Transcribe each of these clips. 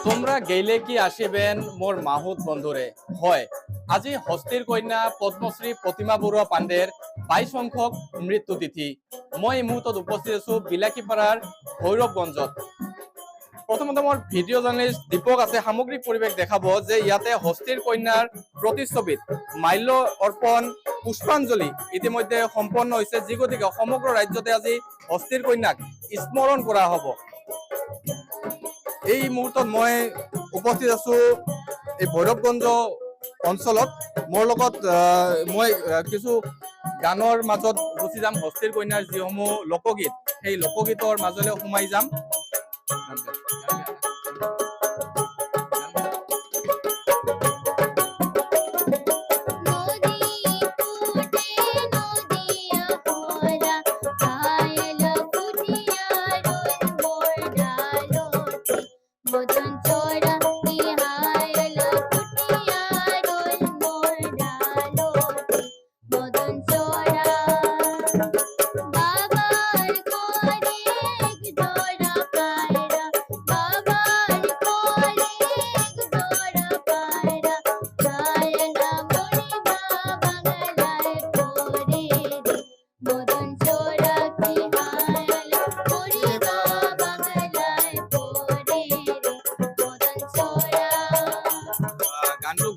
তোমৰা গেলে কি আসিবেন মোৰ মাহুত বন্ধুৰে। হয় আজি হস্তিৰ কন্যা পদ্মশ্ৰী প্ৰতিমা বৰুৱা পাণ্ডেৰ 22 সংখ্যক মৃত্যু তিথি। মই এই মুহূৰ্তত উপস্থিত আছো বিলাকীপাৰাৰ ভৈৰৱগঞ্জত। প্ৰথমতে মোৰ ভিডিঅ' জাৰ্নেলিষ্ট দীপক আছে সামগ্ৰিক পৰিৱেশ দেখাব যে ইয়াতে হস্তিৰ কন্যাৰ প্ৰতিচ্ছবিত মাল্য অৰ্পণ পুষ্পাঞ্জলি ইতিমধ্যে সম্পন্ন হৈছে, যি গতিকে সমগ্ৰ ৰাজ্যতে আজি হস্তিৰ কন্যাক স্মৰণ কৰা হ'ব। এই মুহূৰ্তত মই উপস্থিত আছো এই ভৈৰৱগঞ্জ অঞ্চলত। মোৰ লগত মই কিছু গানৰ মাজত গুচি যাম। হস্তিৰ কন্যাৰ যিসমূহ লোকগীত, সেই লোকগীতৰ মাজলৈ সোমাই যাম।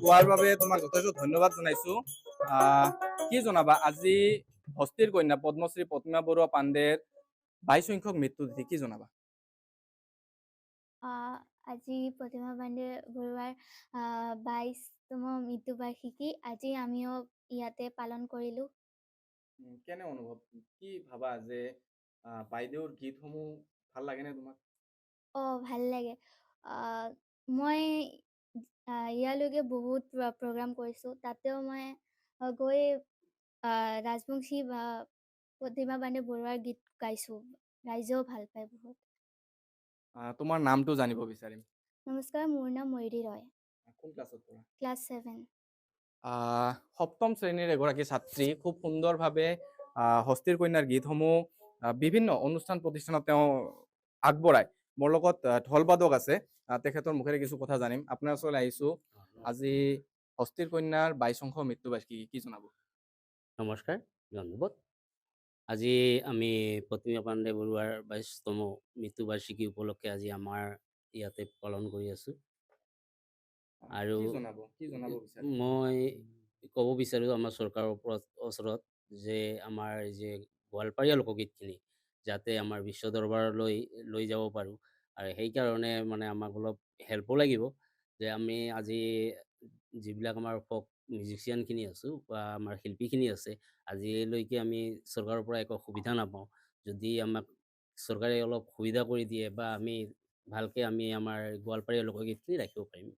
গোৱাৰ বাবে তোমাক যথেষ্ট ধন্যবাদ জনাইছো। কি জনাবা আজি হস্তিৰ কন্যা পদ্মশ্ৰী প্ৰতিমা বৰুৱা পাণ্ডেৰ 22 সংখ্যক মৃত্যু তিথি, কি জনাবা? আজি প্ৰতিমা পাণ্ডে বৰুৱাৰ 22তম মৃত্যুবাৰ্ষিকী আজি আমিও ইয়াতে পালন কৰিলো। কেনে অনুভৱ, কি ভাবা যে বাইদেউৰ গীতসমূহ ভাল লাগেনে তোমাক? ভাল লাগে। মই ইয়ালৈকে বহুত প্ৰগ্ৰাম কৰিছোঁ, তাতেও মই গৈ ৰাজবংশী বা প্ৰতিমা পাণ্ডে বৰুৱাৰ গীত গাইছোঁ। ৰাইজেও ভাল পায় বহুত। তোমাৰ নামটো জানিব বিচাৰিম। নমস্কাৰ, মোৰ নাম ময়ূৰী ৰয়। কোন ক্লাছত পঢ়া? ক্লাছ 7। সপ্তম শ্ৰেণীৰ এগৰাকী ছাত্ৰী। খুব সুন্দৰভাৱে হস্তিৰ কন্যাৰ গীতসমূহ বিভিন্ন অনুষ্ঠান প্ৰতিষ্ঠানত তেওঁ আগবঢ়ায়। মোৰ লগত ঢোলবাদক আছে, তেখেতৰ মুখেৰে কিছু কথা জানিম। আপোনাৰ ওচৰলৈ আহিছো। আজি হস্তিৰ কন্যাৰ 22 সংখ্যক মৃত্যুবাৰ্ষিকী, কি জনাব? নমস্কাৰ, ধন্যবাদ। আজি আমি প্ৰতিমা পাণ্ডে বৰুৱাৰ 22তম মৃত্যুবাৰ্ষিকী উপলক্ষে আজি আমাৰ ইয়াতে পালন কৰি আছো। আৰু মই ক'ব বিচাৰোঁ আমাৰ চৰকাৰৰ ওচৰত যে আমাৰ যে গোৱালপাৰীয়া লোকগীতখিনি যাতে আমাৰ বিশ্ব দৰবাৰলৈ লৈ যাব পাৰোঁ, আৰু সেইকাৰণে মানে আমাক অলপ হেল্পো লাগিব যে আমি আজি যিবিলাক আমাৰ ফক মিউজিচিয়ানখিনি আছোঁ বা আমাৰ শিল্পীখিনি আছে, আজিলৈকে আমি চৰকাৰৰ পৰা একো সুবিধা নাপাওঁ। যদি আমাক চৰকাৰে অলপ সুবিধা কৰি দিয়ে বা আমি ভালকৈ আমি আমাৰ গোৱালপাৰীয়া লোকগীতখিনি ৰাখিব পাৰিম।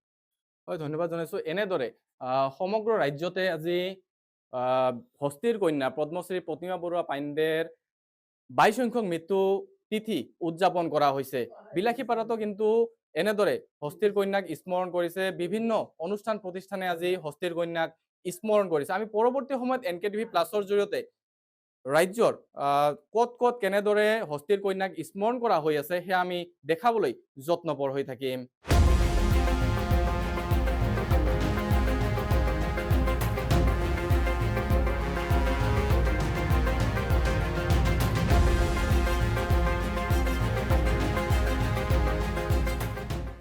হয়, ধন্যবাদ জনাইছো। এনেদৰে সমগ্ৰ ৰাজ্যতে আজি হস্তিৰ কন্যা পদ্মশ্ৰী প্ৰতিমা বৰুৱা পাণ্ডেৰ 22 সংখ্যক মৃত্যু তিথি উদযাপন কৰা হৈছে। বিলাসীপাৰাতো কিন্তু এনেদৰে হস্তিৰ কন্যাক স্মৰণ কৰিছে। বিভিন্ন অনুষ্ঠান প্ৰতিষ্ঠানে আজি হস্তিৰ কন্যাক স্মৰণ কৰিছে। আমি পৰৱৰ্তী সময়ত NKTV প্লাছৰ জৰিয়তে ৰাজ্যৰ ক'ত ক'ত কেনেদৰে হস্তিৰ কন্যাক স্মৰণ কৰা হৈ আছে সেয়া আমি দেখাবলৈ যত্নপৰ হৈ থাকিম।